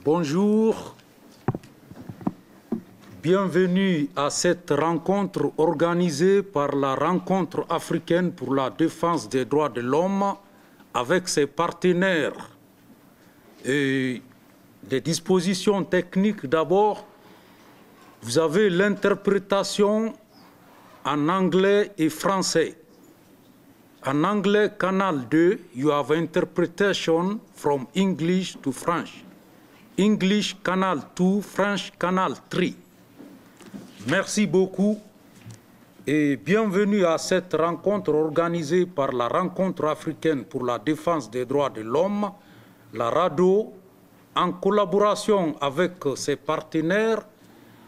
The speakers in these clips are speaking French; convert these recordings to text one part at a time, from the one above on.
Bonjour, bienvenue à cette rencontre organisée par la Rencontre africaine pour la défense des droits de l'homme avec ses partenaires. Et des dispositions techniques d'abord, vous avez l'interprétation en anglais et français. En anglais, Canal 2, you have interpretation from English to French. English, Canal 2, French, Canal 3. Merci beaucoup et bienvenue à cette rencontre organisée par la Rencontre africaine pour la défense des droits de l'homme, la RADDHO, en collaboration avec ses partenaires,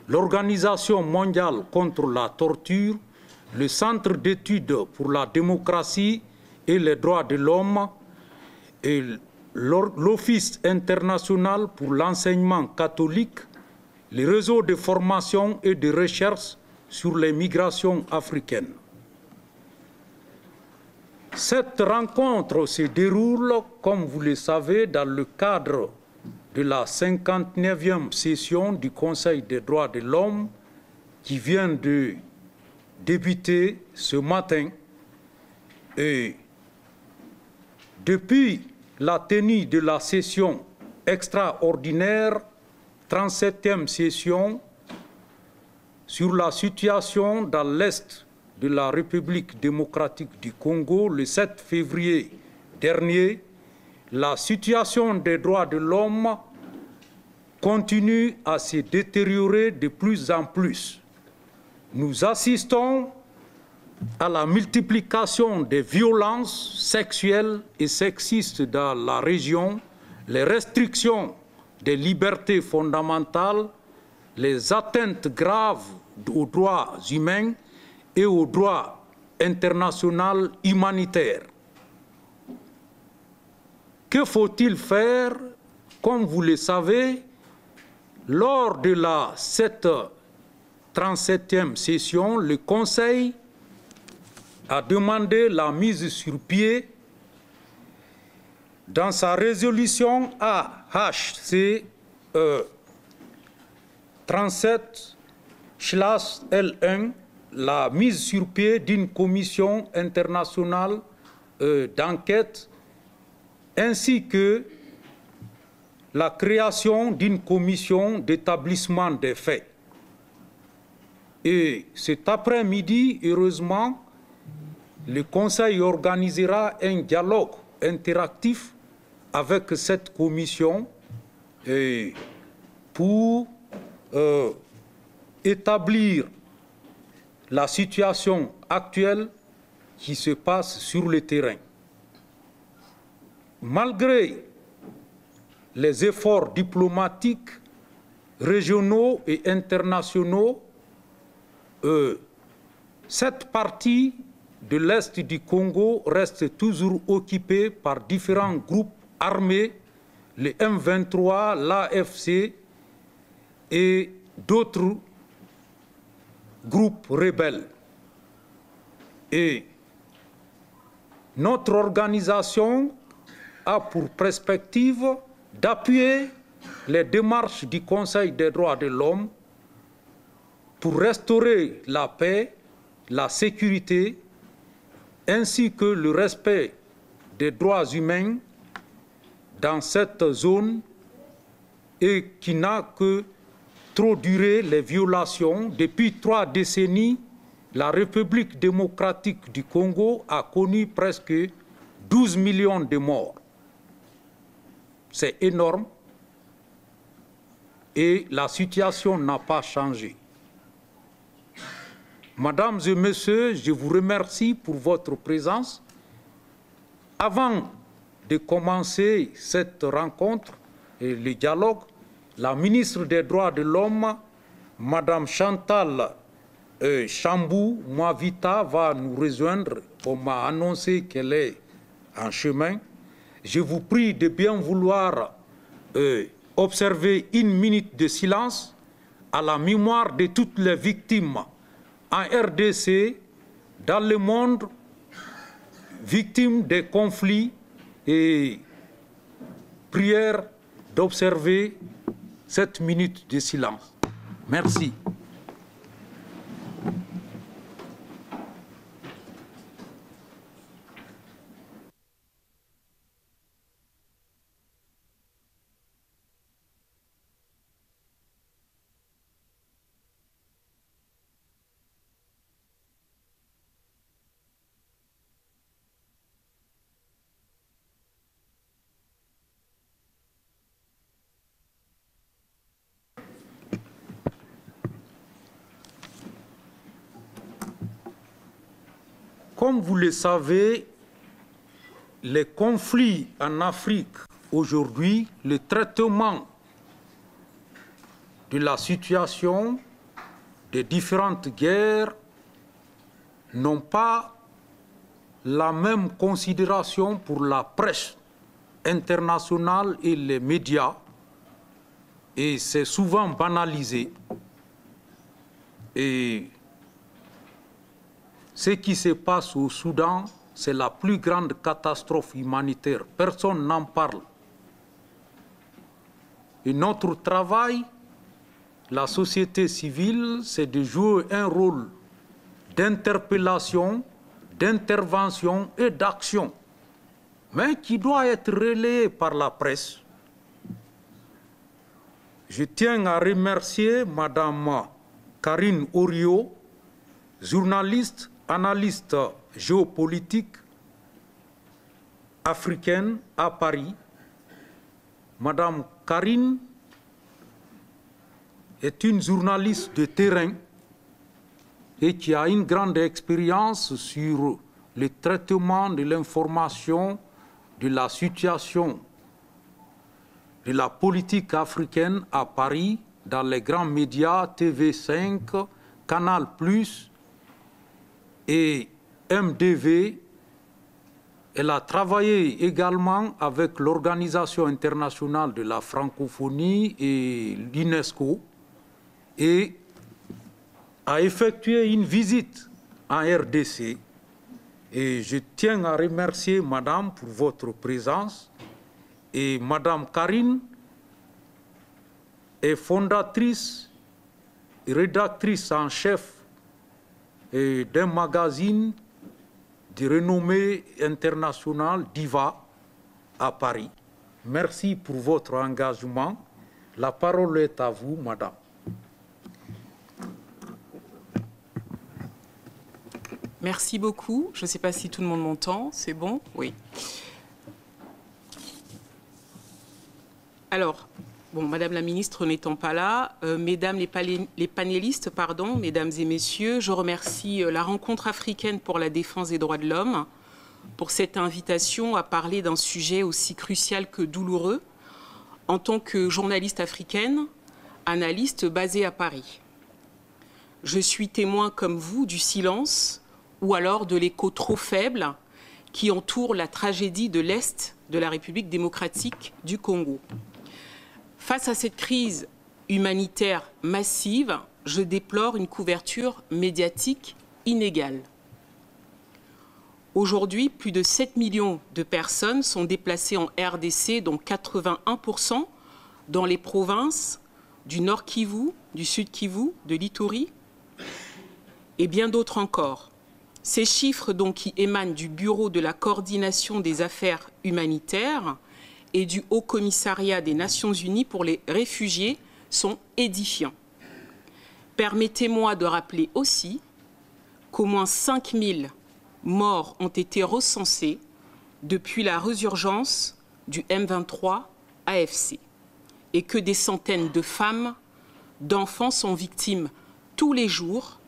l'Organisation mondiale contre la torture, le Centre d'études pour la démocratie et les droits de l'homme et l'Office international pour l'enseignement catholique, les réseaux de formation et de recherche sur les migrations africaines. Cette rencontre se déroule, comme vous le savez, dans le cadre de la 59e session du Conseil des droits de l'homme qui vient de débuté ce matin et depuis la tenue de la session extraordinaire, 37e session sur la situation dans l'Est de la République démocratique du Congo le 7 février dernier, la situation des droits de l'homme continue à se détériorer de plus en plus. Nous assistons à la multiplication des violences sexuelles et sexistes dans la région, les restrictions des libertés fondamentales, les atteintes graves aux droits humains et aux droits internationaux humanitaires. Que faut-il faire? Comme vous le savez, lors de cette 37e session, le Conseil a demandé la mise sur pied dans sa résolution AHC 37/L1 la mise sur pied d'une commission internationale d'enquête ainsi que la création d'une commission d'établissement des faits. Et cet après-midi, heureusement, le Conseil organisera un dialogue interactif avec cette commission pour établir la situation actuelle qui se passe sur le terrain. Malgré les efforts diplomatiques régionaux et internationaux, cette partie de l'Est du Congo reste toujours occupée par différents groupes armés, le M23, l'AFC et d'autres groupes rebelles. Et notre organisation a pour perspective d'appuyer les démarches du Conseil des droits de l'homme pour restaurer la paix, la sécurité, ainsi que le respect des droits humains dans cette zone et qui n'a que trop duré les violations. Depuis 3 décennies, la République démocratique du Congo a connu presque 12 millions de morts. C'est énorme et la situation n'a pas changé. Mesdames et messieurs, je vous remercie pour votre présence. Avant de commencer cette rencontre et le dialogue, la ministre des Droits de l'Homme, Madame Chantal Chambou Mwavita, va nous rejoindre. On m'a annoncé qu'elle est en chemin. Je vous prie de bien vouloir observer 1 minute de silence à la mémoire de toutes les victimes en RDC, dans le monde, victimes des conflits, et prière d'observer 7 minutes de silence. Merci. Comme vous le savez, les conflits en Afrique aujourd'hui, le traitement de la situation des différentes guerres n'ont pas la même considération pour la presse internationale et les médias, et c'est souvent banalisé. Et ce qui se passe au Soudan, c'est la plus grande catastrophe humanitaire. Personne n'en parle. Et notre travail, la société civile, c'est de jouer un rôle d'interpellation, d'intervention et d'action, mais qui doit être relayé par la presse. Je tiens à remercier Madame Karine Orio, journaliste, analyste géopolitique africaine à Paris. Madame Karine est une journaliste de terrain et qui a une grande expérience sur le traitement de l'information, de la situation de la politique africaine à Paris, dans les grands médias TV5, Canal+, et MDV. Elle a travaillé également avec l'Organisation internationale de la francophonie et l'UNESCO et a effectué une visite en RDC. Et je tiens à remercier Madame pour votre présence. Et Madame Karine est fondatrice et rédactrice en chef d'un magazine de renommée internationale, Diva, à Paris. Merci pour votre engagement. La parole est à vous, Madame. Merci beaucoup. Je ne sais pas si tout le monde m'entend. C'est bon? Oui. Alors, bon, Madame la Ministre n'étant pas là, Mesdames les panélistes, pardon, Mesdames et Messieurs, je remercie la Rencontre africaine pour la défense des droits de l'homme pour cette invitation à parler d'un sujet aussi crucial que douloureux en tant que journaliste africaine, analyste basée à Paris. Je suis témoin comme vous du silence ou alors de l'écho trop faible qui entoure la tragédie de l'Est de la République démocratique du Congo. Face à cette crise humanitaire massive, je déplore une couverture médiatique inégale. Aujourd'hui, plus de 7 millions de personnes sont déplacées en RDC, dont 81% dans les provinces du Nord Kivu, du Sud Kivu, de l'Ituri et bien d'autres encore. Ces chiffres donc, qui émanent du Bureau de la coordination des affaires humanitaires et du Haut Commissariat des Nations Unies pour les réfugiés sont édifiants. Permettez-moi de rappeler aussi qu'au moins 5000 morts ont été recensés depuis la résurgence du M23 AFC et que des centaines de femmes, d'enfants sont victimes tous les jours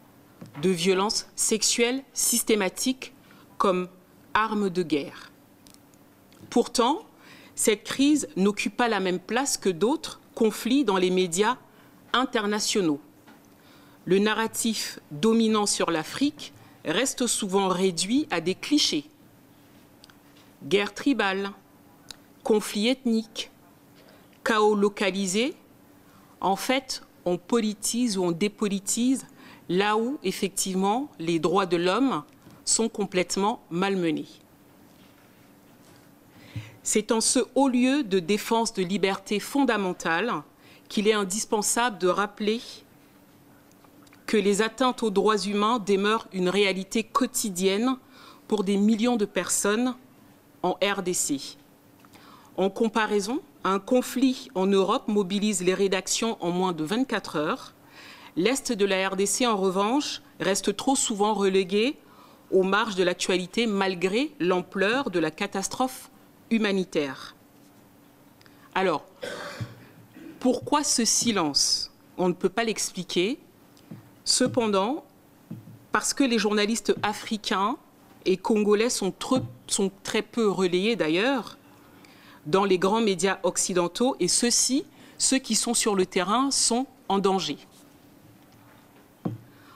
de violences sexuelles systématiques comme armes de guerre. Pourtant, cette crise n'occupe pas la même place que d'autres conflits dans les médias internationaux. Le narratif dominant sur l'Afrique reste souvent réduit à des clichés. Guerre tribale, conflits ethniques, chaos localisé. En fait, on politise ou on dépolitise là où, effectivement, les droits de l'homme sont complètement malmenés. C'est en ce haut lieu de défense de libertés fondamentales qu'il est indispensable de rappeler que les atteintes aux droits humains demeurent une réalité quotidienne pour des millions de personnes en RDC. En comparaison, un conflit en Europe mobilise les rédactions en moins de 24 heures. L'Est de la RDC, en revanche, reste trop souvent relégué aux marges de l'actualité malgré l'ampleur de la catastrophe humanitaire. Alors, pourquoi ce silence? On ne peut pas l'expliquer. Cependant, parce que les journalistes africains et congolais sont très peu relayés d'ailleurs dans les grands médias occidentaux, et ceux qui sont sur le terrain, sont en danger.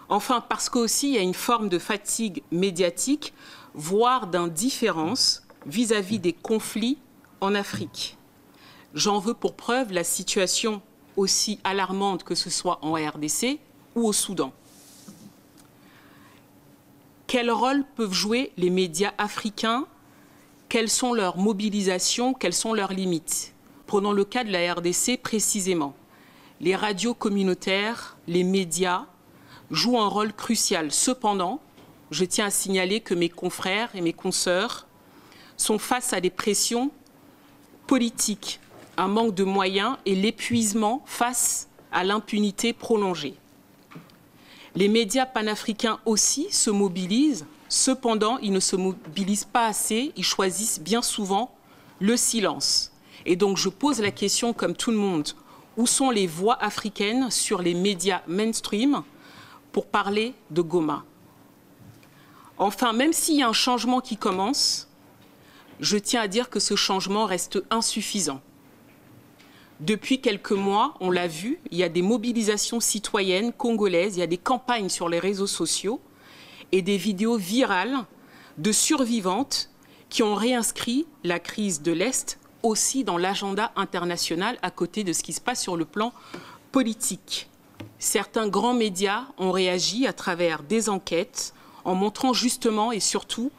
Enfin, parce qu'aussi il y a une forme de fatigue médiatique, voire d'indifférence vis-à-vis des conflits en Afrique. J'en veux pour preuve la situation aussi alarmante que ce soit en RDC ou au Soudan. Quel rôle peuvent jouer les médias africains? Quelles sont leurs mobilisations? Quelles sont leurs limites? Prenons le cas de la RDC précisément. Les radios communautaires, les médias jouent un rôle crucial. Cependant, je tiens à signaler que mes confrères et mes consoeurs sont face à des pressions politiques, un manque de moyens et l'épuisement face à l'impunité prolongée. Les médias panafricains aussi se mobilisent, cependant, ils ne se mobilisent pas assez, ils choisissent bien souvent le silence. Et donc je pose la question, comme tout le monde, où sont les voix africaines sur les médias mainstream pour parler de Goma? Enfin, même s'il y a un changement qui commence, je tiens à dire que ce changement reste insuffisant. Depuis quelques mois, on l'a vu, il y a des mobilisations citoyennes congolaises, il y a des campagnes sur les réseaux sociaux et des vidéos virales de survivantes qui ont réinscrit la crise de l'Est aussi dans l'agenda international à côté de ce qui se passe sur le plan politique. Certains grands médias ont réagi à travers des enquêtes en montrant justement et surtout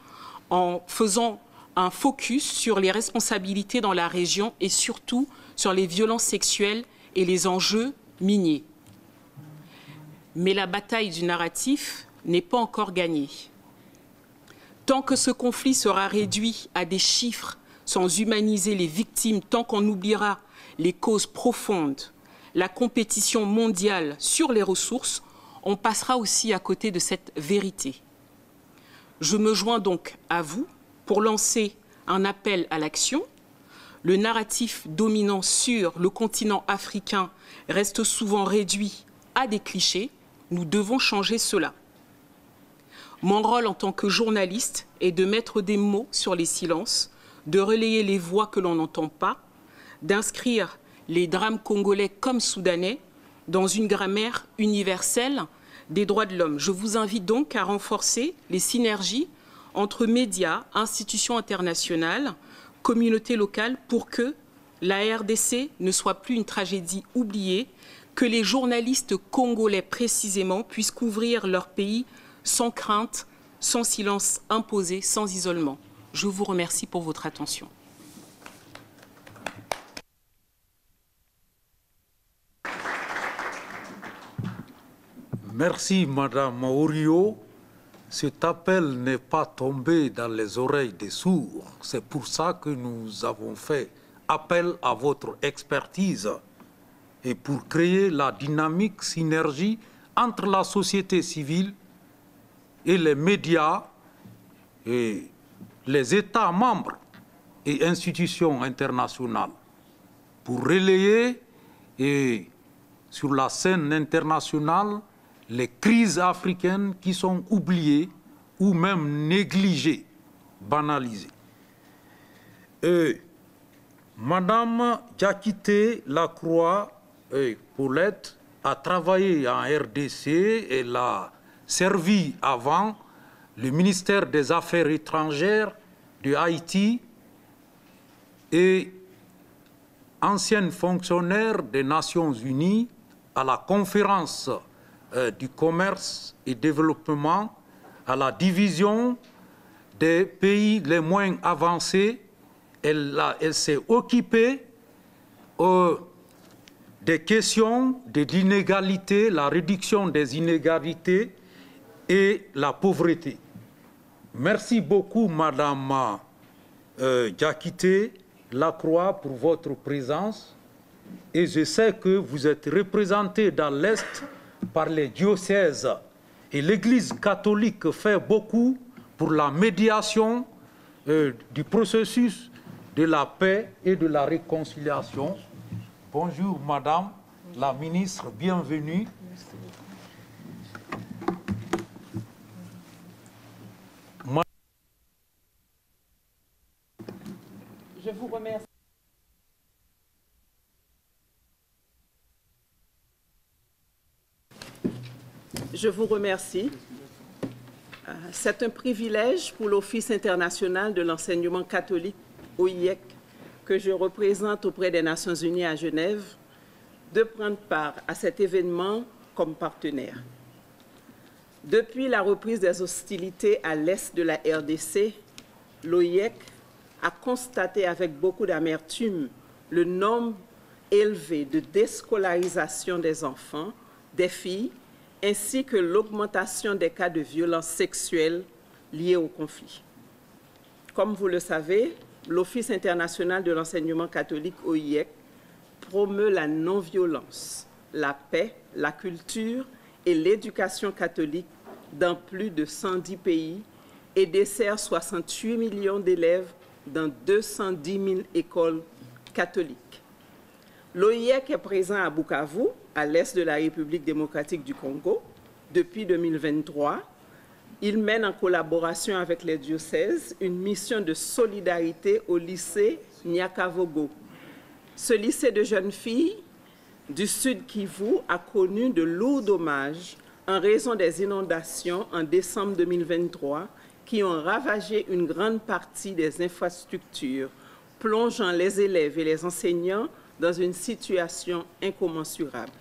en faisant un focus sur les responsabilités dans la région et surtout sur les violences sexuelles et les enjeux miniers. Mais la bataille du narratif n'est pas encore gagnée. Tant que ce conflit sera réduit à des chiffres sans humaniser les victimes, tant qu'on oubliera les causes profondes, la compétition mondiale sur les ressources, on passera aussi à côté de cette vérité. Je me joins donc à vous pour lancer un appel à l'action. Le narratif dominant sur le continent africain reste souvent réduit à des clichés. Nous devons changer cela. Mon rôle en tant que journaliste est de mettre des mots sur les silences, de relayer les voix que l'on n'entend pas, d'inscrire les drames congolais comme soudanais dans une grammaire universelle des droits de l'homme. Je vous invite donc à renforcer les synergies entre médias, institutions internationales, communautés locales pour que la RDC ne soit plus une tragédie oubliée, que les journalistes congolais précisément puissent couvrir leur pays sans crainte, sans silence imposé, sans isolement. Je vous remercie pour votre attention. Merci, Madame Maorio. Cet appel n'est pas tombé dans les oreilles des sourds. C'est pour ça que nous avons fait appel à votre expertise et pour créer la dynamique synergie entre la société civile et les médias et les États membres et institutions internationales pour relayer et sur la scène internationale les crises africaines qui sont oubliées ou même négligées, banalisées. Madame Diakité Lacroix-Paulette a travaillé en RDC, elle a servi avant le ministère des Affaires étrangères de Haïti et ancienne fonctionnaire des Nations Unies à la conférence du commerce et développement, à la division des pays les moins avancés. Elle s'est occupée des questions d'inégalité, la réduction des inégalités et la pauvreté. Merci beaucoup, Madame Diakité Lacroix, pour votre présence. Et je sais que vous êtes représentée dans l'Est par les diocèses. Et l'Église catholique fait beaucoup pour la médiation du processus de la paix et de la réconciliation. Bonjour, Madame la ministre, bienvenue. Je vous remercie. Je vous remercie. C'est un privilège pour l'Office international de l'enseignement catholique, OIEC, que je représente auprès des Nations Unies à Genève, de prendre part à cet événement comme partenaire. Depuis la reprise des hostilités à l'est de la RDC, l'OIEC a constaté avec beaucoup d'amertume le nombre élevé de déscolarisation des enfants, des filles, ainsi que l'augmentation des cas de violences sexuelles liées au conflit. Comme vous le savez, l'Office international de l'enseignement catholique OIEC promeut la non-violence, la paix, la culture et l'éducation catholique dans plus de 110 pays et dessert 68 millions d'élèves dans 210 000 écoles catholiques. L'OIEC est présent à Bukavu, à l'est de la République démocratique du Congo, depuis 2023. Il mène en collaboration avec les diocèses une mission de solidarité au lycée Nyakavogo. Ce lycée de jeunes filles du Sud Kivu a connu de lourds dommages en raison des inondations en décembre 2023 qui ont ravagé une grande partie des infrastructures, plongeant les élèves et les enseignants dans une situation incommensurable.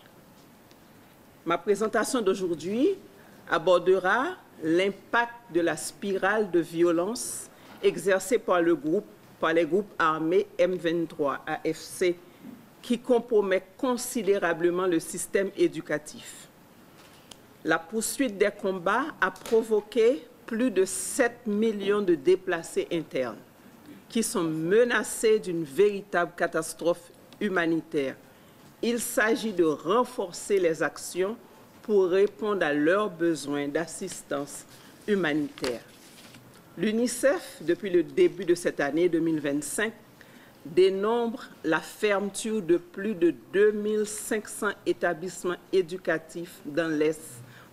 Ma présentation d'aujourd'hui abordera l'impact de la spirale de violence exercée par les groupes armés M23 AFC qui compromet considérablement le système éducatif. La poursuite des combats a provoqué plus de 7 millions de déplacés internes qui sont menacés d'une véritable catastrophe humanitaire. Il s'agit de renforcer les actions pour répondre à leurs besoins d'assistance humanitaire. L'UNICEF, depuis le début de cette année 2025, dénombre la fermeture de plus de 2500 établissements éducatifs dans l'Est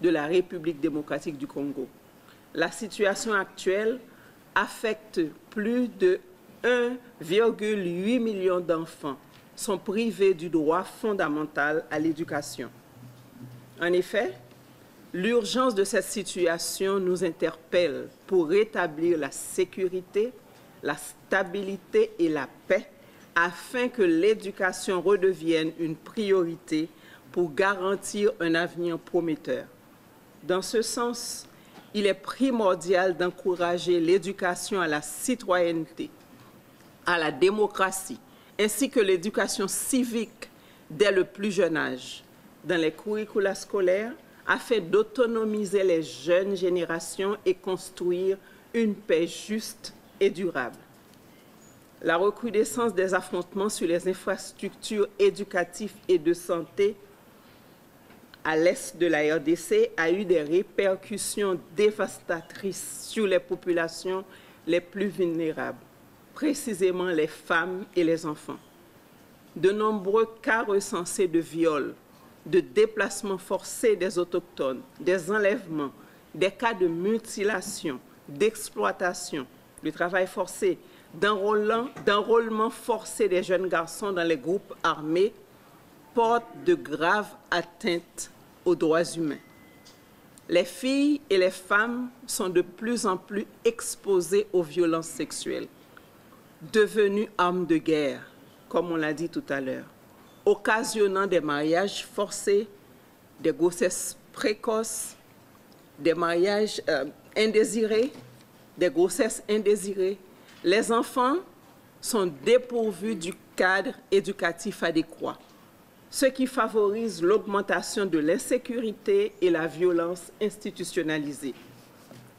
de la République démocratique du Congo. La situation actuelle affecte plus de 1,8 million d'enfants sont privés du droit fondamental à l'éducation. En effet, l'urgence de cette situation nous interpelle pour rétablir la sécurité, la stabilité et la paix afin que l'éducation redevienne une priorité pour garantir un avenir prometteur. Dans ce sens, il est primordial d'encourager l'éducation à la citoyenneté, à la démocratie, ainsi que l'éducation civique dès le plus jeune âge, dans les curricula scolaires, afin d'autonomiser les jeunes générations et construire une paix juste et durable. La recrudescence des affrontements sur les infrastructures éducatives et de santé à l'est de la RDC a eu des répercussions dévastatrices sur les populations les plus vulnérables, précisément les femmes et les enfants. De nombreux cas recensés de viols, de déplacements forcés des autochtones, des enlèvements, des cas de mutilation, d'exploitation, de travail forcé, d'enrôlement forcé des jeunes garçons dans les groupes armés portent de graves atteintes aux droits humains. Les filles et les femmes sont de plus en plus exposées aux violences sexuelles, devenues armes de guerre, comme on l'a dit tout à l'heure, occasionnant des mariages forcés, des grossesses précoces, des mariages indésirés, des grossesses indésirées. Les enfants sont dépourvus du cadre éducatif adéquat. ce qui favorise l'augmentation de l'insécurité et la violence institutionnalisée.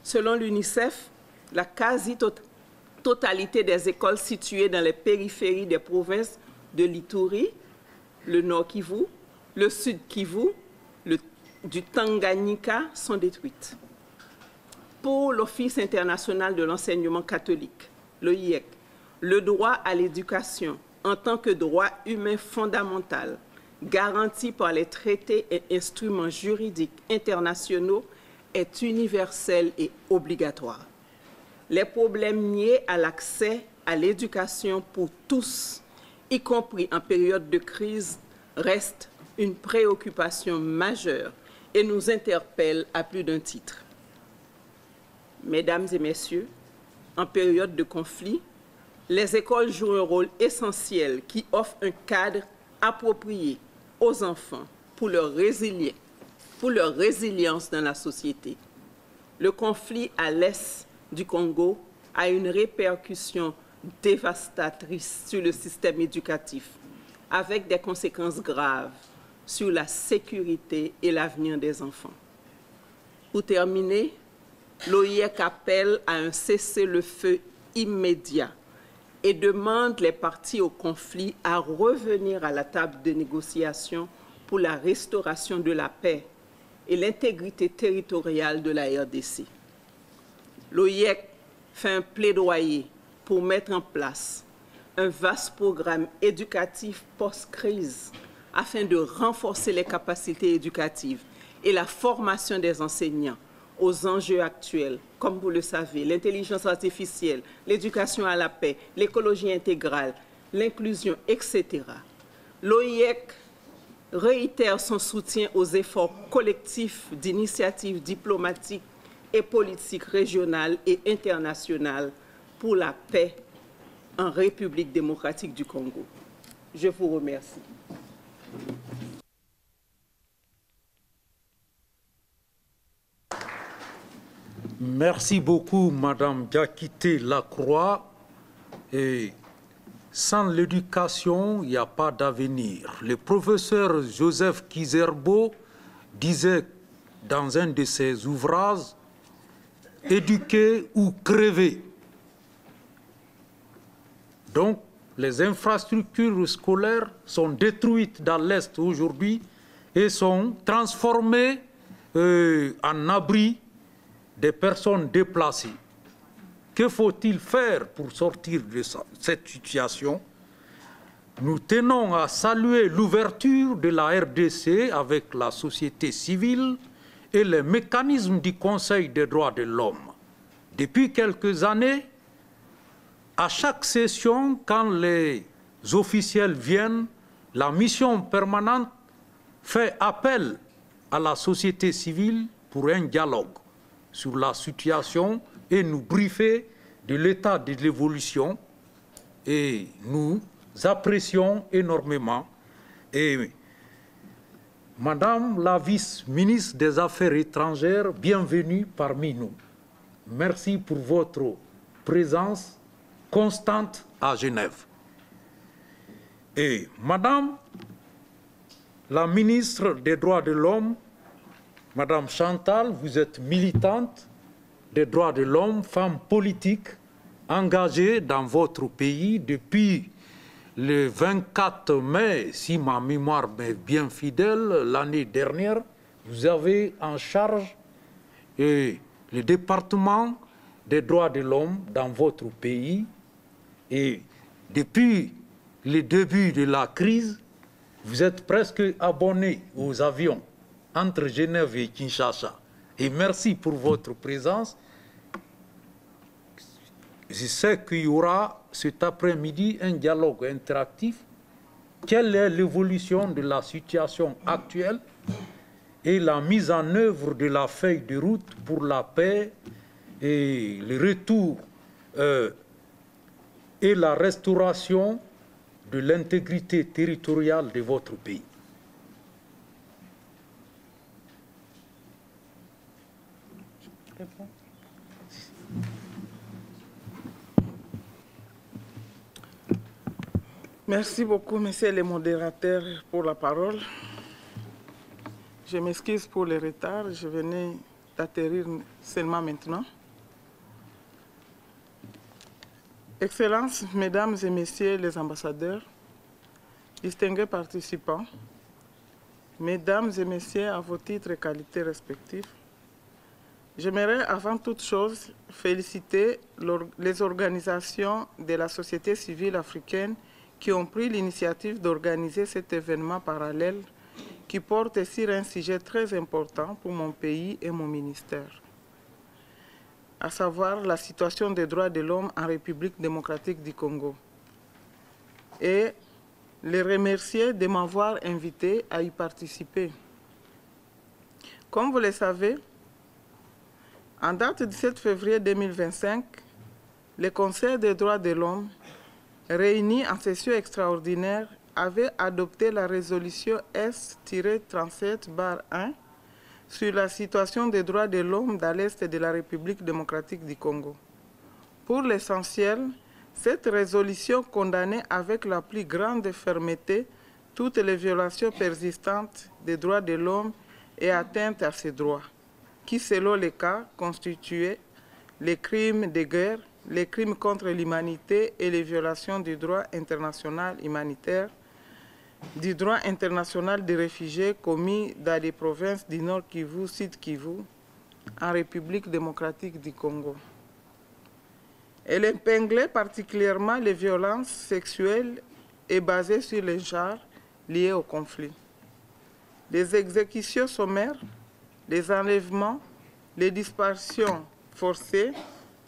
Selon l'UNICEF, la quasi-totalité des écoles situées dans les périphéries des provinces de l'Ituri, le Nord Kivu, le Sud Kivu, du Tanganyika sont détruites. Pour l'Office international de l'enseignement catholique, l'OIEC, le droit à l'éducation en tant que droit humain fondamental, garanti par les traités et instruments juridiques internationaux, est universel et obligatoire. Les problèmes liés à l'accès à l'éducation pour tous, y compris en période de crise, restent une préoccupation majeure et nous interpellent à plus d'un titre. Mesdames et messieurs, en période de conflit, les écoles jouent un rôle essentiel qui offre un cadre approprié aux enfants pour leur résilience dans la société. Le conflit à l'est du Congo a une répercussion dévastatrice sur le système éducatif, avec des conséquences graves sur la sécurité et l'avenir des enfants. Pour terminer, l'OIEC appelle à un cessez-le-feu immédiat et demande les parties au conflit à revenir à la table de négociation pour la restauration de la paix et l'intégrité territoriale de la RDC. L'OIEC fait un plaidoyer pour mettre en place un vaste programme éducatif post-crise afin de renforcer les capacités éducatives et la formation des enseignants aux enjeux actuels, comme vous le savez, l'intelligence artificielle, l'éducation à la paix, l'écologie intégrale, l'inclusion, etc. L'OIEC réitère son soutien aux efforts collectifs d'initiatives diplomatiques et politiques régionales et internationales pour la paix en République démocratique du Congo. Je vous remercie. Merci beaucoup, Madame Diakité Lacroix. Et sans l'éducation, il n'y a pas d'avenir. Le professeur Joseph Kizerbo disait dans un de ses ouvrages, « Éduquer ou crever ». Donc, les infrastructures scolaires sont détruites dans l'Est aujourd'hui et sont transformées en abri des personnes déplacées. Que faut-il faire pour sortir de cette situation? Nous tenons à saluer l'ouverture de la RDC avec la société civile et les mécanismes du Conseil des droits de l'homme. Depuis quelques années, à chaque session, quand les officiels viennent, la mission permanente fait appel à la société civile pour un dialogue sur la situation et nous briefer de l'état de l'évolution. Et nous apprécions énormément. Et Madame la vice-ministre des Affaires étrangères, bienvenue parmi nous. Merci pour votre présence constante à Genève. Et Madame la ministre des Droits de l'Homme, Madame Chantal, vous êtes militante des droits de l'homme, femme politique, engagée dans votre pays depuis le 24 mai, si ma mémoire m'est bien fidèle, l'année dernière. Vous avez en charge le département des droits de l'homme dans votre pays. Et depuis le début de la crise, vous êtes presque abonné aux avions entre Genève et Kinshasa. Et merci pour votre présence. Je sais qu'il y aura cet après-midi un dialogue interactif. Quelle est l'évolution de la situation actuelle et la mise en œuvre de la feuille de route pour la paix et le retour et la restauration de l'intégrité territoriale de votre pays. Merci beaucoup, messieurs les modérateurs, pour la parole. Je m'excuse pour le retard, je venais d'atterrir seulement maintenant. Excellences, Mesdames et Messieurs les ambassadeurs, distingués participants, Mesdames et Messieurs à vos titres et qualités respectifs, j'aimerais avant toute chose féliciter les organisations de la société civile africaine qui ont pris l'initiative d'organiser cet événement parallèle qui porte sur un sujet très important pour mon pays et mon ministère, à savoir la situation des droits de l'homme en République démocratique du Congo. Et les remercier de m'avoir invité à y participer. Comme vous le savez, en date du 7 février 2025, le Conseil des droits de l'homme, réuni en session extraordinaire, avait adopté la résolution S-37/1 sur la situation des droits de l'homme dans l'Est de la République démocratique du Congo. Pour l'essentiel, cette résolution condamnait avec la plus grande fermeté toutes les violations persistantes des droits de l'homme et atteintes à ces droits, qui, selon les cas, constituaient les crimes de guerre, les crimes contre l'humanité et les violations du droit international humanitaire, du droit international des réfugiés commis dans les provinces du Nord Kivu, Sud Kivu, en République démocratique du Congo. Elle épinglait particulièrement les violences sexuelles et basées sur les genres liées au conflit. Les exécutions sommaires, les enlèvements, les disparitions forcées,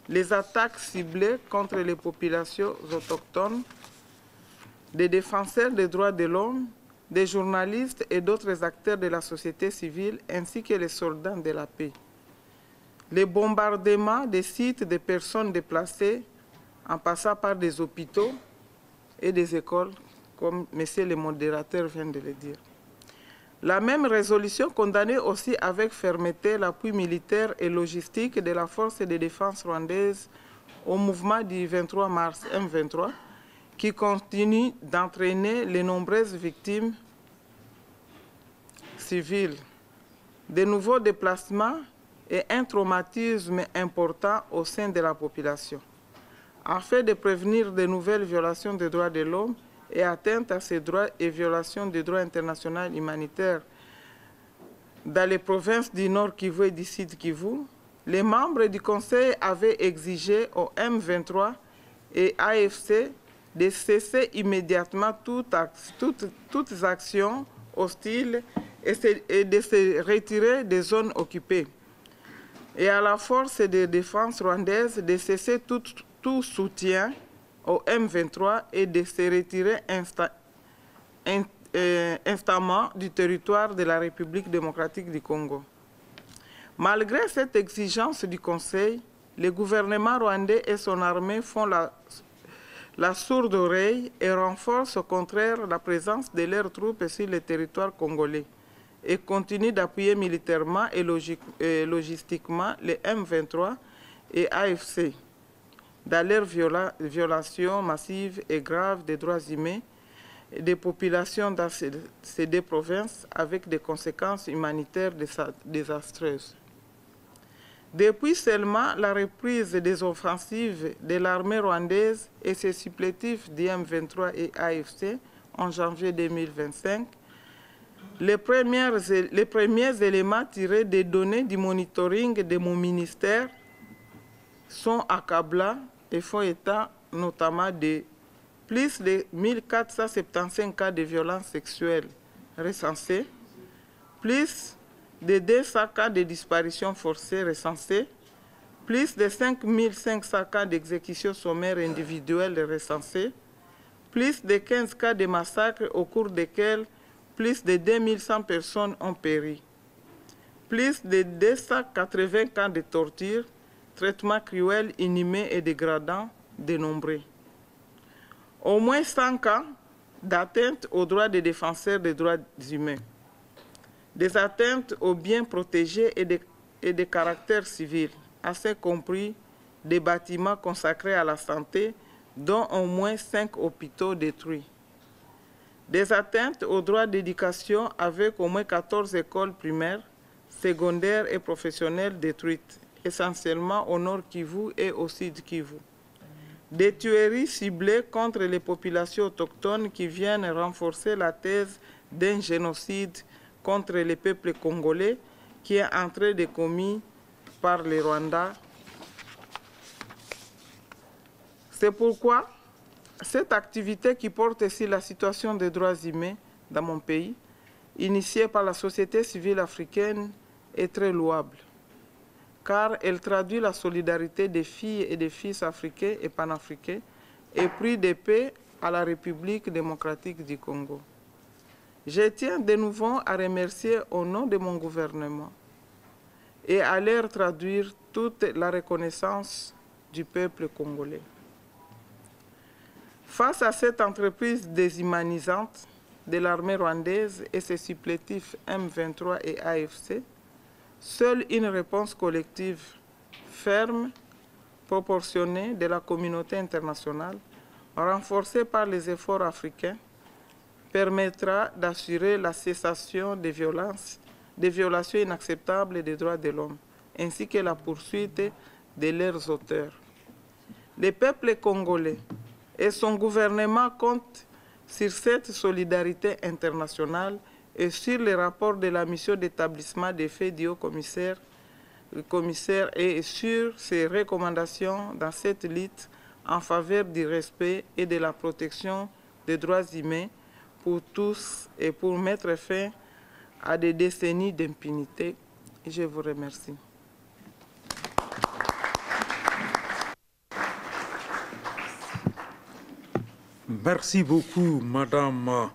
les attaques ciblées contre les populations autochtones, des défenseurs des droits de l'homme, des journalistes et d'autres acteurs de la société civile, ainsi que les soldats de la paix. Les bombardements des sites des personnes déplacées, en passant par des hôpitaux et des écoles, comme messieurs les modérateurs viennent de le dire. La même résolution condamnait aussi avec fermeté l'appui militaire et logistique de la force de défense rwandaise au mouvement du 23 mars M23, qui continue d'entraîner les nombreuses victimes civiles, de nouveaux déplacements et un traumatisme important au sein de la population. Afin de prévenir de nouvelles violations des droits de l'homme et atteintes à ces droits et violations des droits internationaux humanitaires dans les provinces du Nord Kivu et du Sud Kivu, les membres du Conseil avaient exigé au M23 et AFC de cesser immédiatement toutes actions hostiles et de se retirer des zones occupées, et à la force de défense rwandaise de cesser tout soutien au M23 et de se retirer instamment du territoire de la République démocratique du Congo. Malgré cette exigence du Conseil, le gouvernement rwandais et son armée font la sourde oreille et renforcent au contraire la présence de leurs troupes sur le territoire congolais et continuent d'appuyer militairement et logistiquement les M23 et AFC dans leurs violations massives et graves des droits humains et des populations dans ces deux provinces avec des conséquences humanitaires désastreuses. Depuis seulement la reprise des offensives de l'armée rwandaise et ses supplétifs du M23 et AFC en janvier 2025, les premiers éléments tirés des données du monitoring de mon ministère sont accablants et font état notamment de plus de 1475 cas de violences sexuelles recensés, plus de 200 cas de disparition forcée recensés, plus de 5500 cas d'exécution sommaire individuelle recensés, plus de 15 cas de massacres au cours desquels plus de 2100 personnes ont péri, plus de 280 cas de torture, traitements cruels, inhumains et dégradants dénombrés. Au moins 100 cas d'atteinte aux droits des défenseurs des droits humains, des atteintes aux biens protégés et des caractères civils, assez compris des bâtiments consacrés à la santé, dont au moins 5 hôpitaux détruits, des atteintes aux droits d'éducation avec au moins 14 écoles primaires, secondaires et professionnelles détruites, essentiellement au nord Kivu et au sud Kivu. Des tueries ciblées contre les populations autochtones qui viennent renforcer la thèse d'un génocide contre les peuples congolais qui est en train de commis par les Rwandais. C'est pourquoi cette activité qui porte sur la situation des droits humains dans mon pays, initiée par la société civile africaine, est très louable, car elle traduit la solidarité des filles et des fils africains et panafricains et pris de paix à la République démocratique du Congo. Je tiens de nouveau à remercier au nom de mon gouvernement et à leur traduire toute la reconnaissance du peuple congolais. Face à cette entreprise déshumanisante de l'armée rwandaise et ses supplétifs M23 et AFC, seule une réponse collective ferme, proportionnée de la communauté internationale, renforcée par les efforts africains, permettra d'assurer la cessation des violations inacceptables des droits de l'homme, ainsi que la poursuite de leurs auteurs. Le peuple congolais et son gouvernement comptent sur cette solidarité internationale et sur les rapports de la mission d'établissement des faits du haut-commissaire et sur ses recommandations dans cette lutte en faveur du respect et de la protection des droits humains pour tous et pour mettre fin à des décennies d'impunité. Je vous remercie. Merci beaucoup, Madame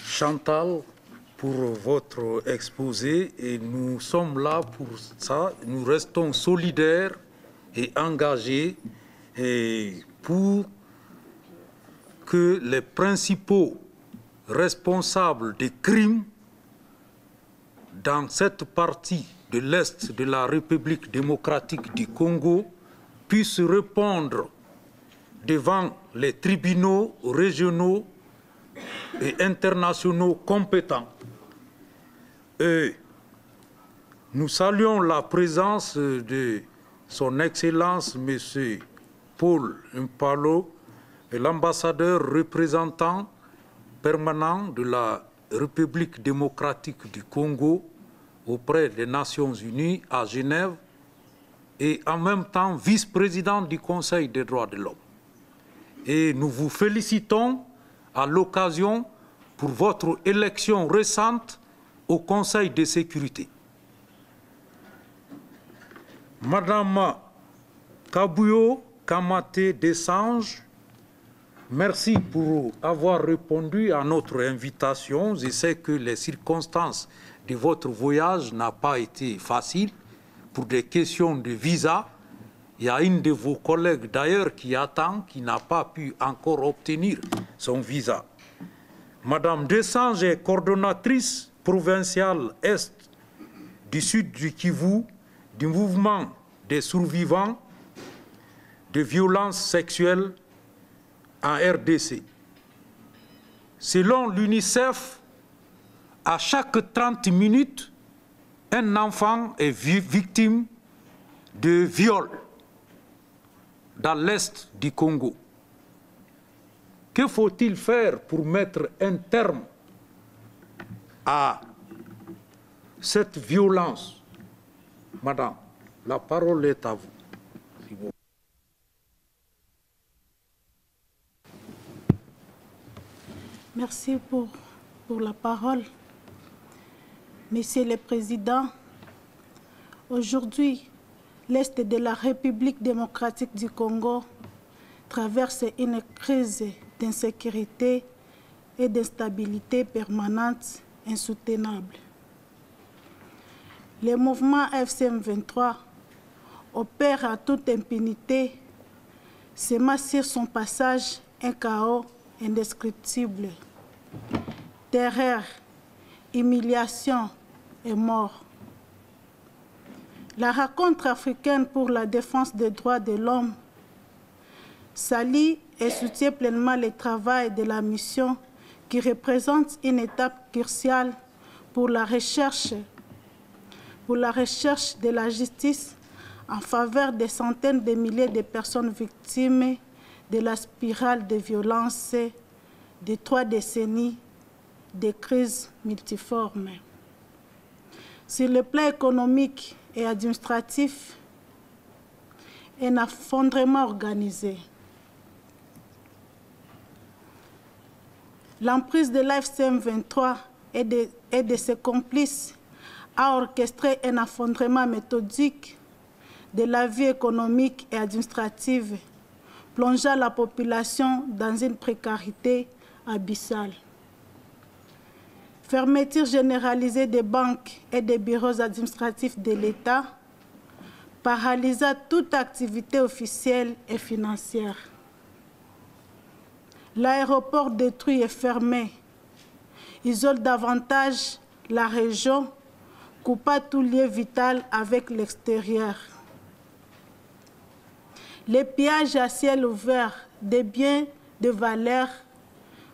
Chantal, pour votre exposé. Et nous sommes là pour ça. Nous restons solidaires et engagés pour que les principaux responsables des crimes dans cette partie de l'Est de la République démocratique du Congo puissent répondre devant les tribunaux régionaux et internationaux compétents. Et nous saluons la présence de son Excellence, M. Paul Mpalo, l'ambassadeur représentant permanent de la République démocratique du Congo auprès des Nations Unies à Genève et en même temps vice-président du Conseil des droits de l'homme. Et nous vous félicitons à l'occasion pour votre élection récente au Conseil de sécurité. Madame Kabuyo Kamate Desange, merci pour avoir répondu à notre invitation. Je sais que les circonstances de votre voyage n'ont pas été faciles pour des questions de visa. Il y a une de vos collègues d'ailleurs qui attend, qui n'a pas pu encore obtenir son visa. Madame Desange est coordonnatrice provinciale Est du Sud du Kivu du mouvement des survivants de violences sexuelles en RDC. Selon l'UNICEF, à chaque 30 minutes, un enfant est victime de viol dans l'Est du Congo. Que faut-il faire pour mettre un terme à cette violence? Madame, la parole est à vous. Merci pour la parole. Monsieur le Président, aujourd'hui, l'Est de la République démocratique du Congo traverse une crise d'insécurité et d'instabilité permanente insoutenable. Le mouvement FCM23 opère à toute impunité, semant sur son passage un chaos indescriptible. Terreur, humiliation et mort. La rencontre africaine pour la défense des droits de l'homme salue et soutient pleinement le travail de la mission qui représente une étape cruciale pour la recherche de la justice en faveur des centaines de milliers de personnes victimes de la spirale de violence de 3 décennies de crises multiformes. Sur le plan économique et administratif, un effondrement organisé. L'emprise de l'AFC 23 et de ses complices a orchestré un effondrement méthodique de la vie économique et administrative, plongeant la population dans une précarité abyssale. Fermeture généralisée des banques et des bureaux administratifs de l'État paralysa toute activité officielle et financière. L'aéroport détruit et fermé isole davantage la région, coupant tout lien vital avec l'extérieur. Les pillages à ciel ouvert des biens de valeur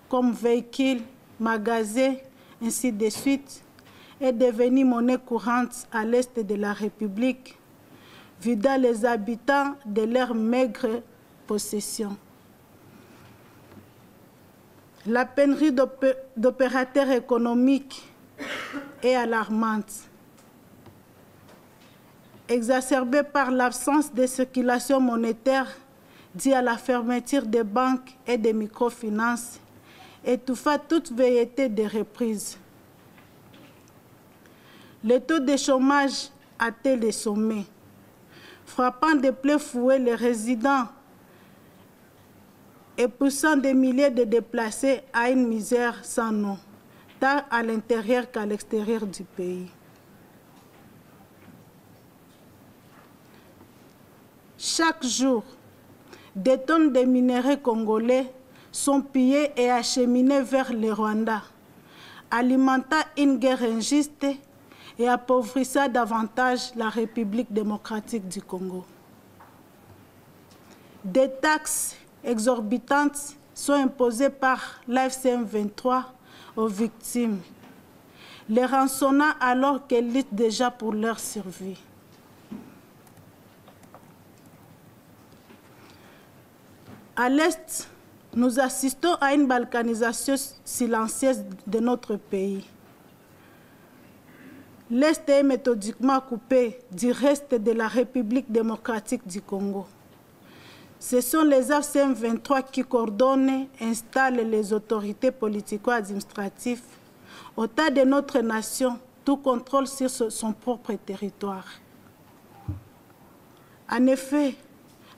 comme véhicules, magasins, ainsi de suite, est devenu monnaie courante à l'est de la République, vidant les habitants de leurs maigres possessions. La pénurie d'opérateurs économiques est alarmante, exacerbée par l'absence de circulation monétaire due à la fermeture des banques et des microfinances, étouffa toute velléité de reprise. Le taux de chômage atteint les sommets, frappant de plein fouet les résidents et poussant des milliers de déplacés à une misère sans nom, tant à l'intérieur qu'à l'extérieur du pays. Chaque jour, des tonnes de minerais congolais sont pillés et acheminés vers le Rwanda, alimentant une guerre injuste et appauvrissant davantage la République démocratique du Congo. Des taxes exorbitantes sont imposées par l'AFC 23 aux victimes, les rançonnant alors qu'elles luttent déjà pour leur survie. À l'Est, nous assistons à une balkanisation silencieuse de notre pays. L'Est est méthodiquement coupé du reste de la République démocratique du Congo. Ce sont les AFC 23 qui coordonnent et installent les autorités politico-administratives au tas de notre nation, tout contrôle sur son propre territoire. En effet,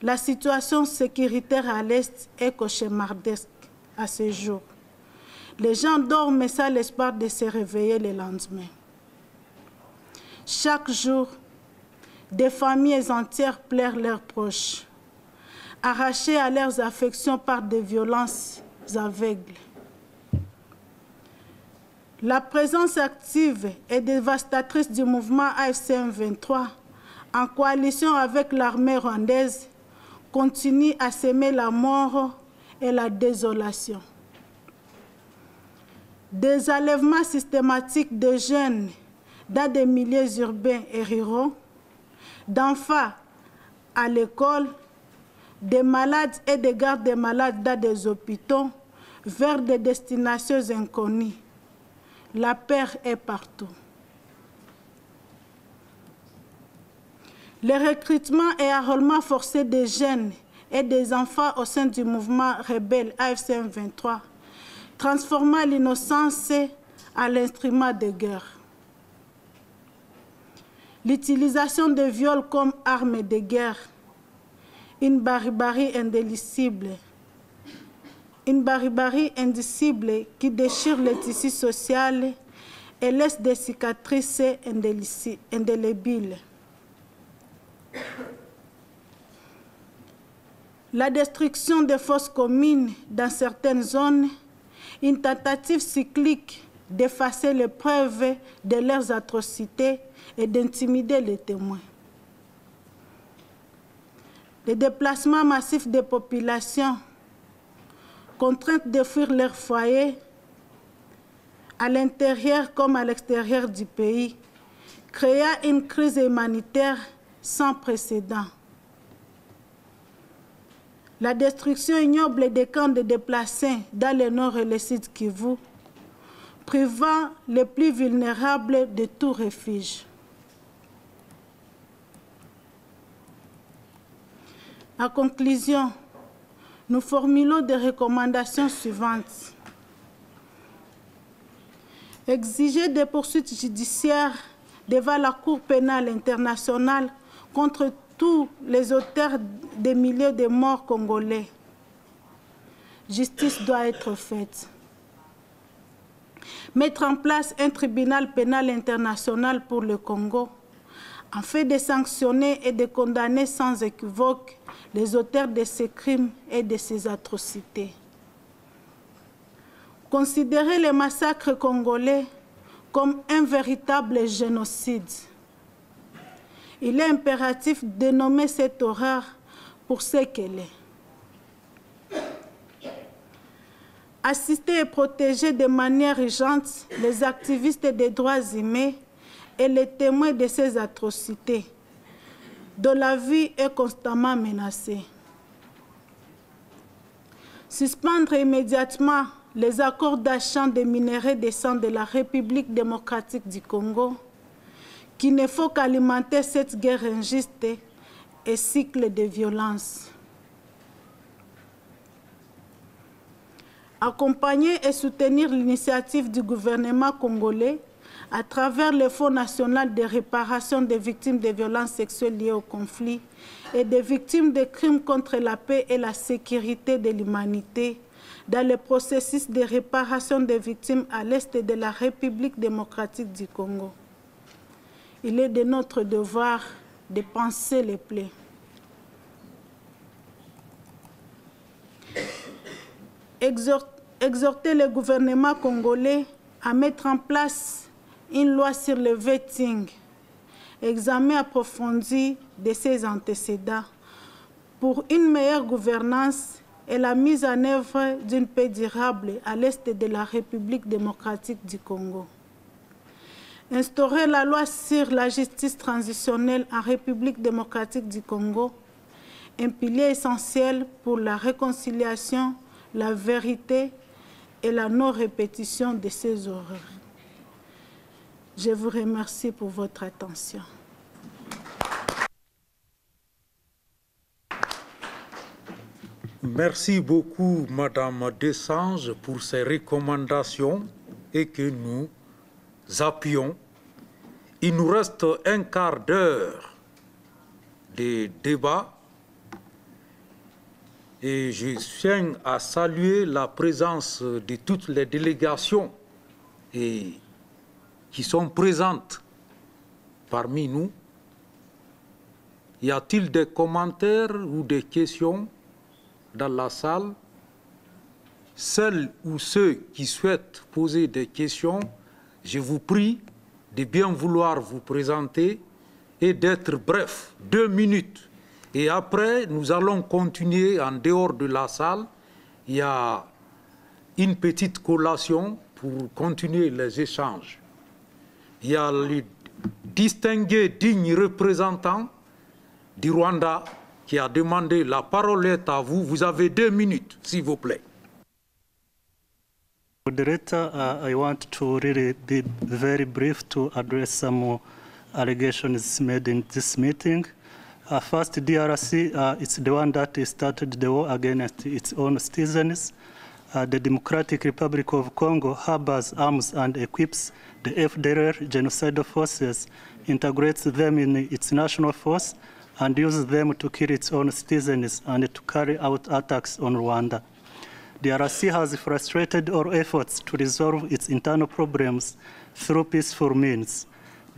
la situation sécuritaire à l'Est est cauchemardesque à ce jour. Les gens dorment sans l'espoir de se réveiller le lendemain. Chaque jour, des familles entières pleurent leurs proches, arrachés à leurs affections par des violences aveugles. La présence active et dévastatrice du mouvement AFC 23, en coalition avec l'armée rwandaise, continue à semer la mort et la désolation. Des enlèvements systématiques de jeunes dans des milieux urbains et ruraux, d'enfants à l'école, des malades et des gardes des malades dans des hôpitaux vers des destinations inconnues. La peur est partout. Le recrutement et enrôlement forcé des jeunes et des enfants au sein du mouvement rebelle AFC 23, transformant l'innocence en l'instrument de guerre. L'utilisation de viols comme arme de guerre, une barbarie indicible. Une barbarie indicible qui déchire le tissu social et laisse des cicatrices indélébiles. La destruction des fosses communes dans certaines zones, une tentative cyclique d'effacer les preuves de leurs atrocités et d'intimider les témoins. Les déplacements massifs des populations, contraintes de fuir leur foyer, à l'intérieur comme à l'extérieur du pays, créa une crise humanitaire sans précédent. La destruction ignoble des camps de déplacés dans le nord et le sud Kivu, privant les plus vulnérables de tout refuge. En conclusion, nous formulons des recommandations suivantes. Exiger des poursuites judiciaires devant la Cour pénale internationale contre tous les auteurs des milliers de morts congolais. Justice doit être faite. Mettre en place un tribunal pénal international pour le Congo, afin de sanctionner et de condamner sans équivoque les auteurs de ces crimes et de ces atrocités. Considérer les massacres congolais comme un véritable génocide. Il est impératif de nommer cette horreur pour ce qu'elle est. Assister et protéger de manière urgente les activistes des droits humains et les témoins de ces atrocités, dont la vie est constamment menacée. Suspendre immédiatement les accords d'achat des minerais de sang de la République démocratique du Congo, qui ne font qu'alimenter cette guerre injuste et cycle de violence. Accompagner et soutenir l'initiative du gouvernement congolais à travers le Fonds national de réparation des victimes de violences sexuelles liées au conflit et des victimes de crimes contre la paix et la sécurité de l'humanité dans le processus de réparation des victimes à l'est de la République démocratique du Congo. Il est de notre devoir de panser les plaies. Exhorter le gouvernement congolais à mettre en place une loi sur le vetting, examen approfondi de ses antécédents pour une meilleure gouvernance et la mise en œuvre d'une paix durable à l'est de la République démocratique du Congo. Instaurer la loi sur la justice transitionnelle en République démocratique du Congo, un pilier essentiel pour la réconciliation, la vérité et la non-répétition de ces horreurs. Je vous remercie pour votre attention. Merci beaucoup, Madame Desanges, pour ces recommandations et que nous appuyons. Il nous reste un quart d'heure de débat et je tiens à saluer la présence de toutes les délégations qui sont présentes parmi nous. Y a-t-il des commentaires ou des questions dans la salle? Celles ou ceux qui souhaitent poser des questions, je vous prie de bien vouloir vous présenter et d'être bref, 2 minutes. Et après, nous allons continuer en dehors de la salle. Il y a une petite collation pour continuer les échanges. Il y a le distingué digne représentant du Rwanda qui a demandé la parole est à vous. Vous avez 2 minutes, s'il vous plaît. Moderator, I want to really be very brief to address some allegations made in this meeting. First, DRC, it's the one that started the war against its own citizens. The Democratic Republic of Congo harbors arms and equips the FDLR genocidal forces, integrates them in its national force, and uses them to kill its own citizens and to carry out attacks on Rwanda. DRC has frustrated all efforts to resolve its internal problems through peaceful means.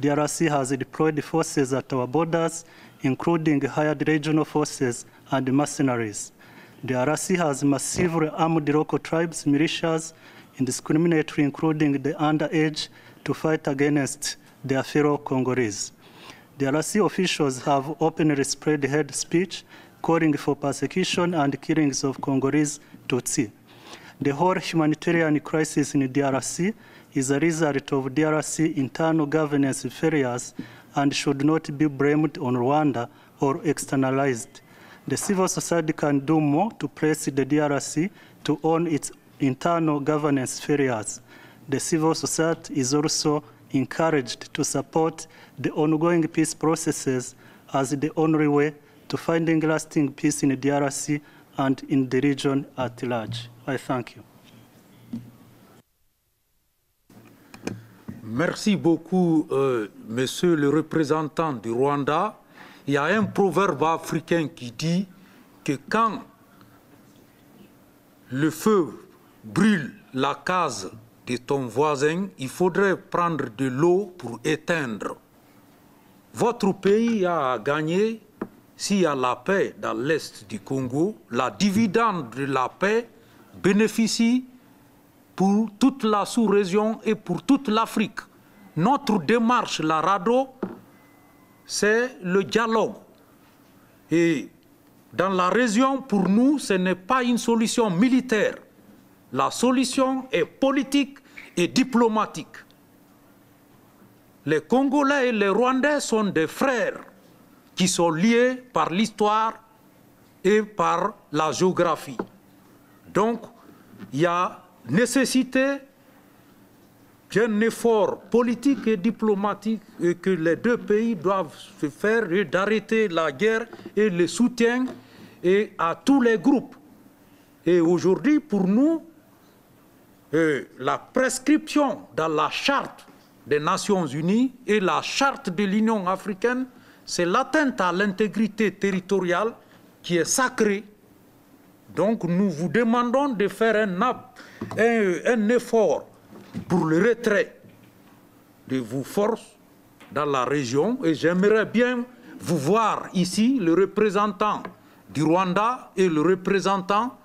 DRC has deployed forces at our borders, including hired regional forces and mercenaries. DRC has massively armed local tribes, militias, indiscriminately including the underage, to fight against their fellow Congolese. DRC officials have openly spread hate speech, calling for persecution and killings of Congolese Tutsi. The whole humanitarian crisis in DRC is a result of DRC internal governance failures and should not be blamed on Rwanda or externalized. The civil society can do more to press the DRC to own its internal governance failures. The civil society is also encouraged to support the ongoing peace processes as the only way to finding lasting peace in the DRC and in the region at large. I thank you. Merci beaucoup, monsieur le représentant du Rwanda. Il y a un proverbe africain qui dit que quand le feu brûle la case de ton voisin, il faudrait prendre de l'eau pour éteindre. Votre pays a gagné, s'il y a la paix dans l'est du Congo, la dividende de la paix bénéficie pour toute la sous-région et pour toute l'Afrique. Notre démarche, la RADDHO, c'est le dialogue. Et dans la région, pour nous, ce n'est pas une solution militaire. La solution est politique et diplomatique. Les Congolais et les Rwandais sont des frères qui sont liés par l'histoire et par la géographie. Donc, il y a nécessité d'un effort politique et diplomatique et que les deux pays doivent se faire et d'arrêter la guerre et le soutien et à tous les groupes. Et aujourd'hui, pour nous, la prescription dans la charte des Nations Unies et la charte de l'Union africaine, c'est l'atteinte à l'intégrité territoriale qui est sacrée. Donc nous vous demandons de faire un effort pour le retrait de vos forces dans la région. Et j'aimerais bien vous voir ici, le représentant du Rwanda et le représentant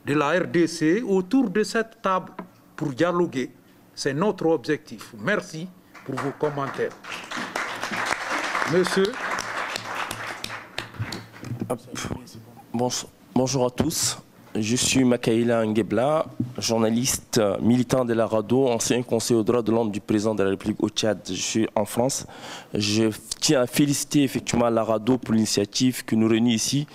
de la RDC, autour de cette table pour dialoguer. C'est notre objectif. Merci pour vos commentaires. Monsieur. Bonjour à tous. Je suis Makaïla Ngebla, journaliste militant de la RADDHO, ancien conseiller aux droits de l'homme du président de la République au Tchad. Je suis en France. Je tiens à féliciter effectivement la RADDHO pour l'initiative qui nous réunit ici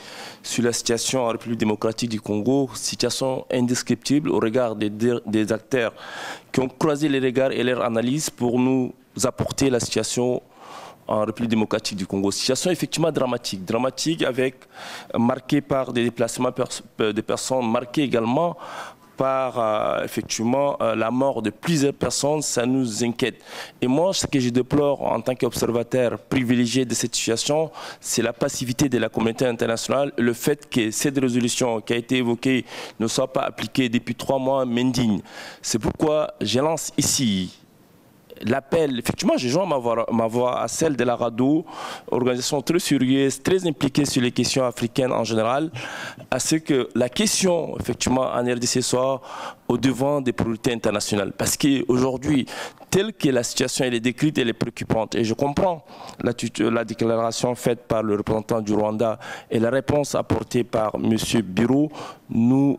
sur la situation en République démocratique du Congo, situation indescriptible au regard des acteurs qui ont croisé les regards et leurs analyses pour nous apporter la situation en République démocratique du Congo. Situation effectivement dramatique marquée par des déplacements de personnes, marquée également par effectivement la mort de plusieurs personnes. Ça nous inquiète. Et moi, ce que je déplore en tant qu'observateur privilégié de cette situation, c'est la passivité de la communauté internationale, le fait que cette résolution qui a été évoquée ne soit pas appliquée depuis 3 mois m'indigne. C'est pourquoi je lance ici l'appel, effectivement, je joins ma voix à celle de la RADDHO, organisation très sérieuse, très impliquée sur les questions africaines en général, à ce que la question, effectivement, en RDC soit au devant des priorités internationales. Parce qu'aujourd'hui, telle que la situation elle est décrite, elle est préoccupante. Et je comprends la déclaration faite par le représentant du Rwanda et la réponse apportée par M. Biro nous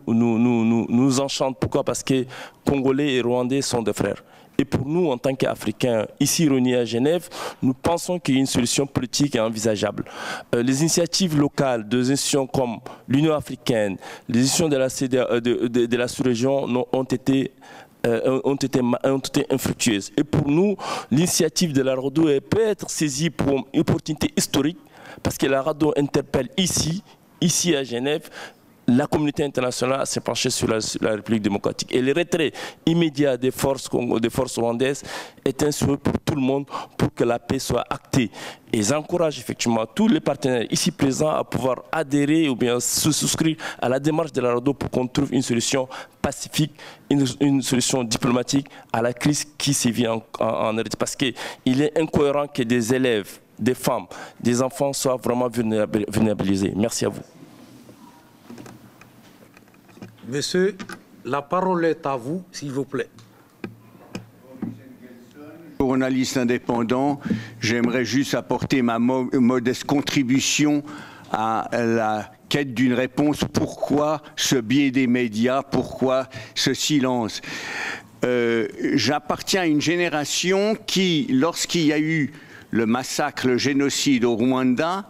enchante. Pourquoi? Parce que Congolais et Rwandais sont des frères. Et pour nous, en tant qu'Africains, ici réunis à Genève, nous pensons qu'il y a une solution politique et envisageable. Les initiatives locales des institutions comme l'Union africaine, les institutions de la sous-région ont été infructueuses. Et pour nous, l'initiative de la RADDHO peut être saisie pour une opportunité historique, parce que la RADDHO interpelle ici à Genève, la communauté internationale s'est penchée sur la République démocratique. Et le retrait immédiat des forces rwandaises est un souhait pour tout le monde pour que la paix soit actée. Et j'encourage effectivement tous les partenaires ici présents à pouvoir adhérer ou bien se souscrire à la démarche de la RADDHO pour qu'on trouve une solution pacifique, une solution diplomatique à la crise qui sévit en RDC. Parce qu'il est incohérent que des élèves, des femmes, des enfants soient vraiment vulnérabilisés. Merci à vous. Monsieur, la parole est à vous, s'il vous plaît. Journaliste indépendant, j'aimerais juste apporter ma modeste contribution à la quête d'une réponse. Pourquoi ce biais des médias? Pourquoi ce silence? j'appartiens à une génération qui, lorsqu'il y a eu le massacre, le génocide au Rwanda,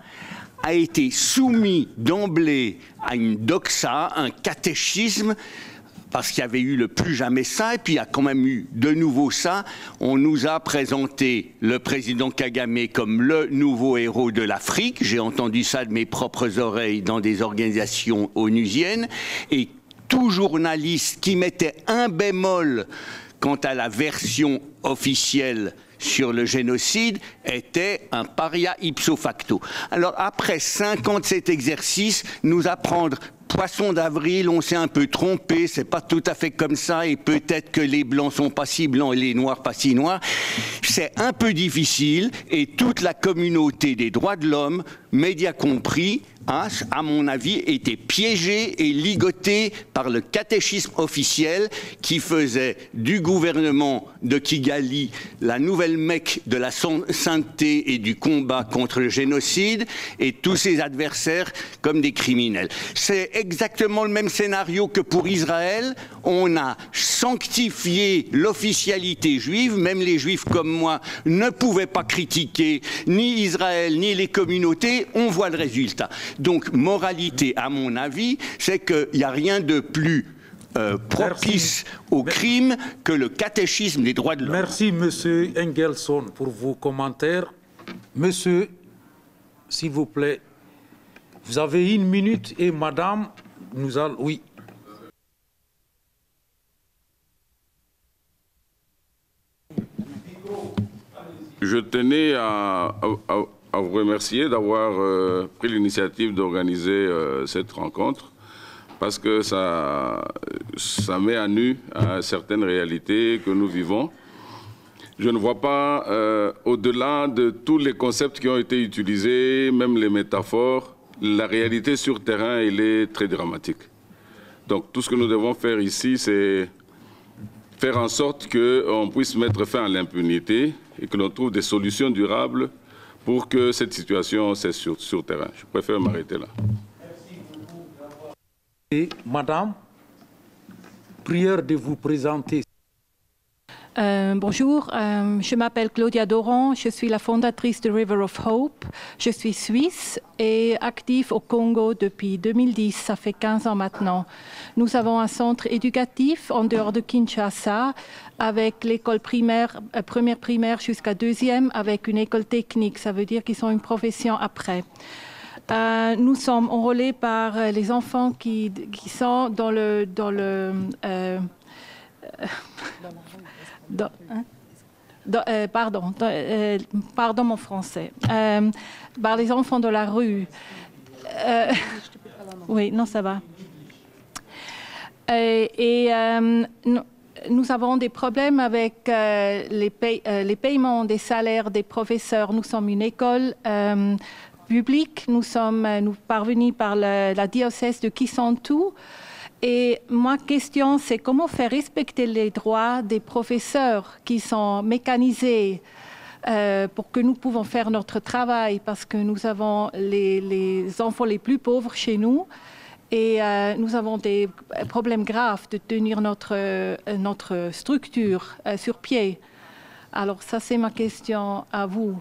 a été soumis d'emblée à une doxa, un catéchisme, parce qu'il y avait eu le plus jamais ça, et puis il y a quand même eu de nouveau ça. On nous a présenté le président Kagame comme le nouveau héros de l'Afrique. J'ai entendu ça de mes propres oreilles dans des organisations onusiennes. Et tout journaliste qui mettait un bémol quant à la version officielle sur le génocide était un paria ipso facto. Alors après 5 ans de cet exercice, nous apprendre poisson d'avril, on s'est un peu trompé, c'est pas tout à fait comme ça, et peut-être que les blancs sont pas si blancs et les noirs pas si noirs. C'est un peu difficile, et toute la communauté des droits de l'homme, médias compris, hein, à mon avis, était piégée et ligotée par le catéchisme officiel qui faisait du gouvernement de Kigali la nouvelle Mecque de la sainteté et du combat contre le génocide, et tous ses adversaires comme des criminels. C'est exactement le même scénario que pour Israël. On a sanctifié l'officialité juive, même les juifs comme moi ne pouvaient pas critiquer ni Israël ni les communautés, on voit le résultat. Donc moralité, à mon avis, c'est qu'il n'y a rien de plus propice au crime que le catéchisme des droits de l'homme. Merci, Monsieur Engelson, pour vos commentaires. Monsieur, s'il vous plaît, vous avez 1 minute et Madame, nous allons... Oui. Je tenais à vous remercier d'avoir pris l'initiative d'organiser cette rencontre, parce que ça met à nu certaines réalités que nous vivons. Je ne vois pas, au-delà de tous les concepts qui ont été utilisés, même les métaphores, la réalité sur terrain, elle est très dramatique. Donc tout ce que nous devons faire ici, c'est faire en sorte qu'on puisse mettre fin à l'impunité et que l'on trouve des solutions durables pour que cette situation cesse sur terrain. Je préfère m'arrêter là. Et Madame, prière de vous présenter. Bonjour, je m'appelle Claudia Doran, je suis la fondatrice de River of Hope. Je suis suisse et active au Congo depuis 2010, ça fait 15 ans maintenant. Nous avons un centre éducatif en dehors de Kinshasa avec l'école primaire, première primaire jusqu'à 2e, avec une école technique, ça veut dire qu'ils ont une profession après. Nous sommes enrôlés par les enfants qui sont dans le pardon mon français, par les enfants de la rue. Oui, non, ça va. Nous avons des problèmes avec les paiements des salaires des professeurs. Nous sommes une école publique. Nous sommes parvenus par la diocèse de Kisantu. Et ma question, c'est comment faire respecter les droits des professeurs qui sont mécanisés pour que nous pouvons faire notre travail, parce que nous avons les enfants les plus pauvres chez nous et nous avons des problèmes graves de tenir notre structure sur pied. Alors ça, c'est ma question à vous.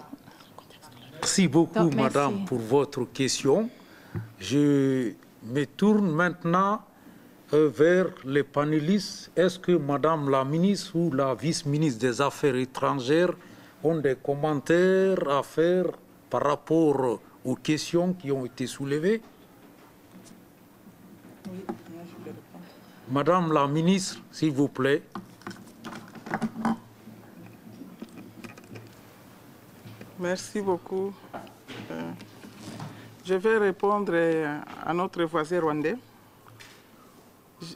Merci beaucoup, Donc, Madame, merci. pour votre question. Je me tourne maintenant vers les panélistes. Est-ce que Madame la ministre ou la vice-ministre des Affaires étrangères ont des commentaires à faire par rapport aux questions qui ont été soulevées? Madame la ministre, s'il vous plaît. Merci beaucoup. Je vais répondre à notre voisin rwandais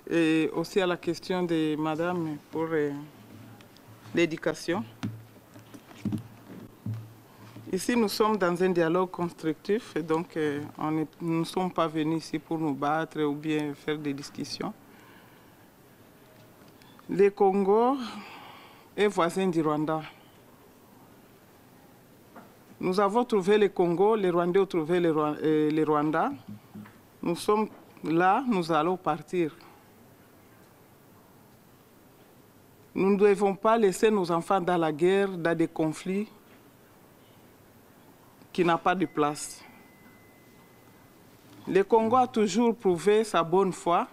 et aussi à la question de Madame pour l'éducation. Ici, nous sommes dans un dialogue constructif, et donc nous ne sommes pas venus ici pour nous battre ou bien faire des discussions. Le Congo est voisin du Rwanda. Nous avons trouvé le Congo, les Rwandais ont trouvé le Rwanda. Nous sommes là, nous allons partir. Nous ne devons pas laisser nos enfants dans la guerre, dans des conflits qui n'ont pas de place. Le Congo a toujours prouvé sa bonne foi,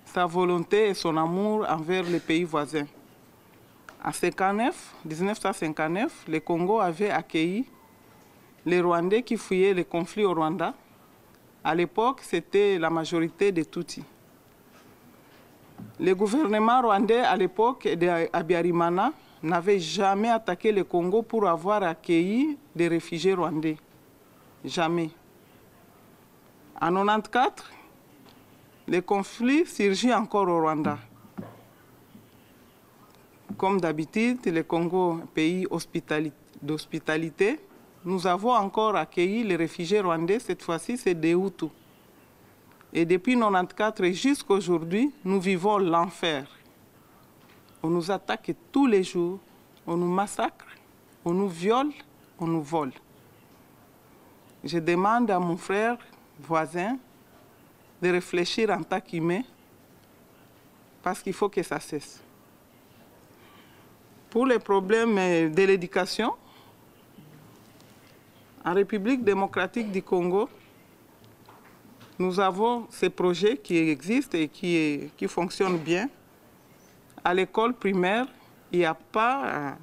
sa volonté et son amour envers les pays voisins. En 1959, le Congo avait accueilli les Rwandais qui fuyaient les conflits au Rwanda. À l'époque, c'était la majorité des Tutsis. Le gouvernement rwandais, à l'époque d'Abiyarimana, n'avait jamais attaqué le Congo pour avoir accueilli des réfugiés rwandais. Jamais. En 1994, le conflit surgit encore au Rwanda. Comme d'habitude, le Congo, pays d'hospitalité, nous avons encore accueilli les réfugiés rwandais. Cette fois-ci, c'est des Hutus. Et depuis 1994 jusqu'à aujourd'hui, nous vivons l'enfer. On nous attaque tous les jours, on nous massacre, on nous viole, on nous vole. Je demande à mon frère voisin de réfléchir en tant qu'humain, parce qu'il faut que ça cesse. Pour les problèmes de l'éducation, en République démocratique du Congo, nous avons ces projets qui existent et qui fonctionnent bien. À l'école primaire, il n'y a pas,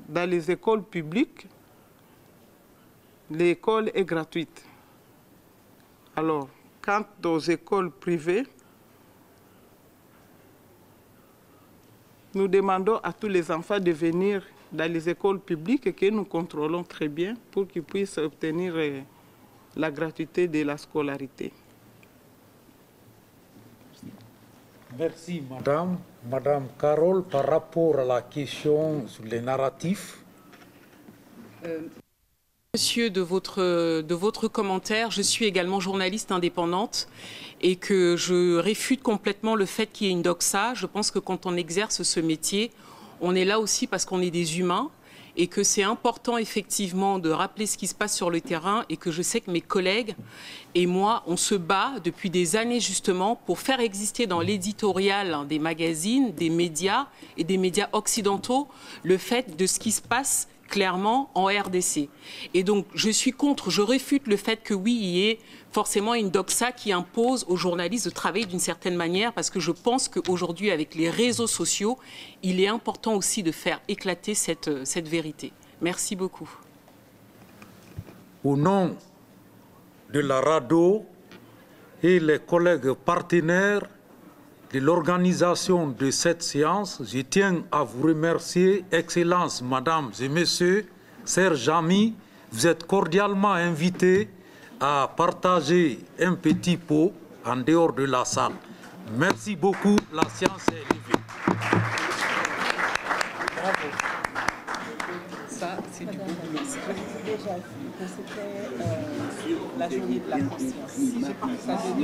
dans les écoles publiques, l'école est gratuite. Alors, quant aux écoles privées, nous demandons à tous les enfants de venir dans les écoles publiques et que nous contrôlons très bien pour qu'ils puissent obtenir la gratuité de la scolarité. Merci, madame. Madame Carole, par rapport à la question sur les narratifs. Monsieur, de votre commentaire, je suis également journaliste indépendante et que je réfute complètement le fait qu'il y ait une doxa. Je pense que quand on exerce ce métier, on est là aussi parce qu'on est des humains et que c'est important effectivement de rappeler ce qui se passe sur le terrain et que je sais que mes collègues et moi, on se bat depuis des années justement pour faire exister dans l'éditorial des magazines, des médias et des médias occidentaux le fait de ce qui se passe clairement en RDC. Et donc, je réfute le fait que oui, il y ait forcément une doxa qui impose aux journalistes de travailler d'une certaine manière, parce que je pense qu'aujourd'hui, avec les réseaux sociaux, il est important aussi de faire éclater cette vérité. Merci beaucoup. Au nom de la RADDHO et les collègues partenaires de l'organisation de cette séance, je tiens à vous remercier, Excellences, Mesdames et Messieurs, chers amis, vous êtes cordialement invités à partager un petit pot en dehors de la salle. Merci beaucoup, la séance est levée. Bravo. Ça, c'est du bon boulot. Déjà vu que c'était la journée de la conscience. Si je parle ça de